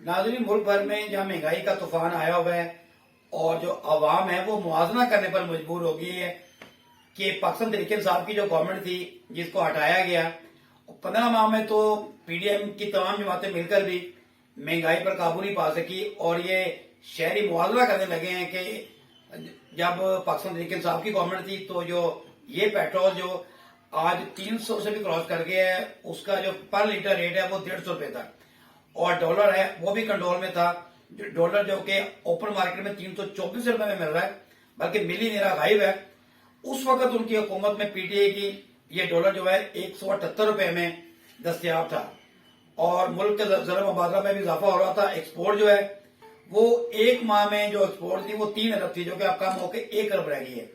नाज़रीन, मुल्क भर में जहाँ महंगाई का तूफान आया हुआ है और जो आवाम है वो मुआवजा करने पर मजबूर हो गई है कि पाकिस्तान तहरीक इंसाफ की जो गवर्नमेंट थी जिसको हटाया गया, 15 माह में तो पीडीएम की तमाम जमातें मिलकर भी महंगाई पर काबू नहीं पा सकी और ये शहरी मुआवजा करने लगे हैं कि जब पाकिस्तान तहरीक इंसाफ की गवर्नमेंट थी तो जो ये पेट्रोल जो आज 300 से भी क्रॉस कर गया है, उसका जो पर लीटर रेट है वो 150 रुपए था और डॉलर है वो भी कंट्रोल में था। डॉलर जो कि ओपन मार्केट में 324 रुपए में मिल रहा है, बल्कि मिल ही नहीं रहा, गायब है। उस वक्त उनकी हुकूमत में पीटीआई की ये डॉलर जो है 178 रुपए में दस्तयाब था और मुल्क के ज़र मुबादला में भी इजाफा हो रहा था। एक्सपोर्ट जो है वो एक माह में जो एक्सपोर्ट थी वो 3 अरब थी, जो कि अब कम होकर 1 अरब रह गई है।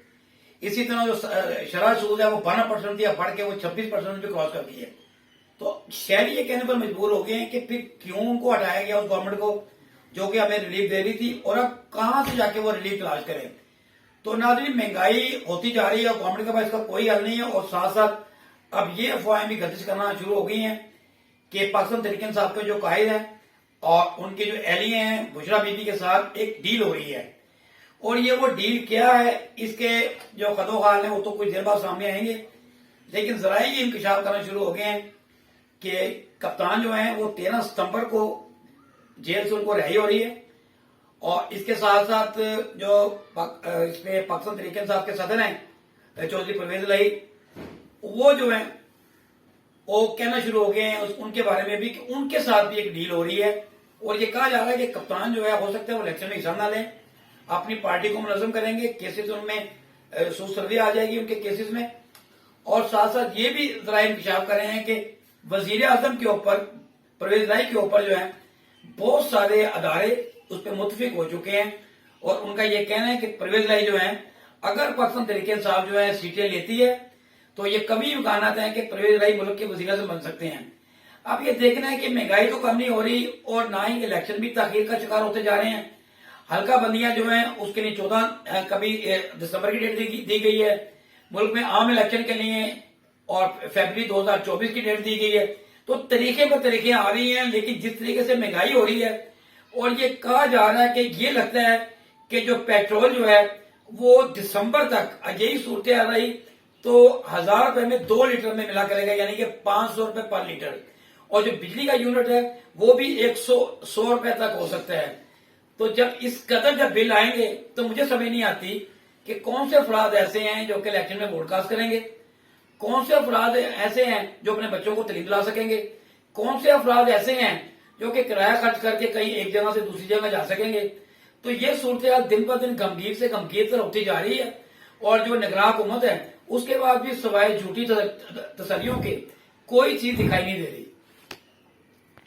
इसी तरह जो शरह सूद है वो 12% थी, अब बढ़ के वो 26% भी क्रॉस कर गई है। तो शहरी ये कहने पर मजबूर हो गए हैं कि फिर क्यों उनको हटाया गया उस गवर्नमेंट को जो कि हमें रिलीफ दे रही थी, और अब कहां से जाके वो रिलीफ तलाश करें। तो नाज़रीन, महंगाई होती जा रही है और गवर्नमेंट के पास इसका कोई हल नहीं है, और साथ साथ अब ये अफवाहें भी गर्दिश करना शुरू हो गई हैं कि पाकिस्तान तहरीक इंसाफ के जो कायद हैं और उनके जो एहलिए हैं बुशरा बीबी के साथ एक डील हो रही है। और ये वो डील क्या है, इसके जो कदोखाल है वो तो कुछ देर बाद सामने आएंगे, लेकिन जरा ये इंकशाफ करना शुरू हो गए हैं कि कप्तान जो है वो 13 सितंबर को जेल से उनको रिहाई हो रही है। और इसके साथ साथ जो इसमें पाकिस्तान तहरीक इंसाफ के सदर हैं चौधरी परवेज इलाही, वो जो है वो कहना शुरू हो गए हैं उनके बारे में भी कि उनके साथ भी एक डील हो रही है। और ये कहा जा रहा है कि कप्तान जो है हो सकता है वो इलेक्शन में हिस्सा ना लें, अपनी पार्टी को मुनज़्ज़म करेंगे, केसेस उनमें सुसर्दी आ जाएगी उनके केसेस में। और साथ साथ ये भी जरा इंकशाफ कर रहे हैं कि वजीर आजम के ऊपर, परवेज इलाही के ऊपर जो है बहुत सारे अदारे उस पर मुतफिक हो चुके हैं और उनका ये कहना है कि परवेज इलाही जो है अगर पाकिस्तान तहरीक इंसाफ जो है सीटें लेती है तो ये कभी इम्कानात हैं कि परवेज इलाही मुल्क के वजीर आजम बन सकते हैं। अब ये देखना है कि महंगाई तो कम नहीं हो रही और ना ही इलेक्शन भी ताखीर का शिकार होते जा रहे हैं। हल्का बंदियां जो है उसके लिए 14 कभी दिसंबर की डेट दी गई है मुल्क में आम इलेक्शन के लिए, और फरवरी 2024 की डेट दी गई है। तो तरीके पर तरीके आ रही हैं, लेकिन जिस तरीके से महंगाई हो रही है और ये कहा जा रहा है कि ये लगता है कि जो पेट्रोल जो है वो दिसंबर तक यही सूरत आ रही तो 1000 रुपए में 2 लीटर में मिला करेगा, यानी कि 500 रुपए पर लीटर। और जो बिजली का यूनिट है वो भी 100 रुपए तक हो सकता है। तो जब इस कदर जब बिल आएंगे तो मुझे समझ नहीं आती कि कौन से अफराद ऐसे हैं जो कि इलेक्शन में वोट कास्ट करेंगे, कौन से अफराद ऐसे हैं जो अपने बच्चों को तलीम दिला सकेंगे, कौन से अफराद ऐसे हैं जो कि किराया खर्च करके कहीं एक जगह से दूसरी जगह जा सकेंगे। तो ये सूरत दिन ब दिन गंभीर से गंभीर तरह होती जा रही है और जो निगरान हुकूमत है उसके बाद भी सवाए झूठी तसल्लियों के कोई चीज दिखाई नहीं दे रही।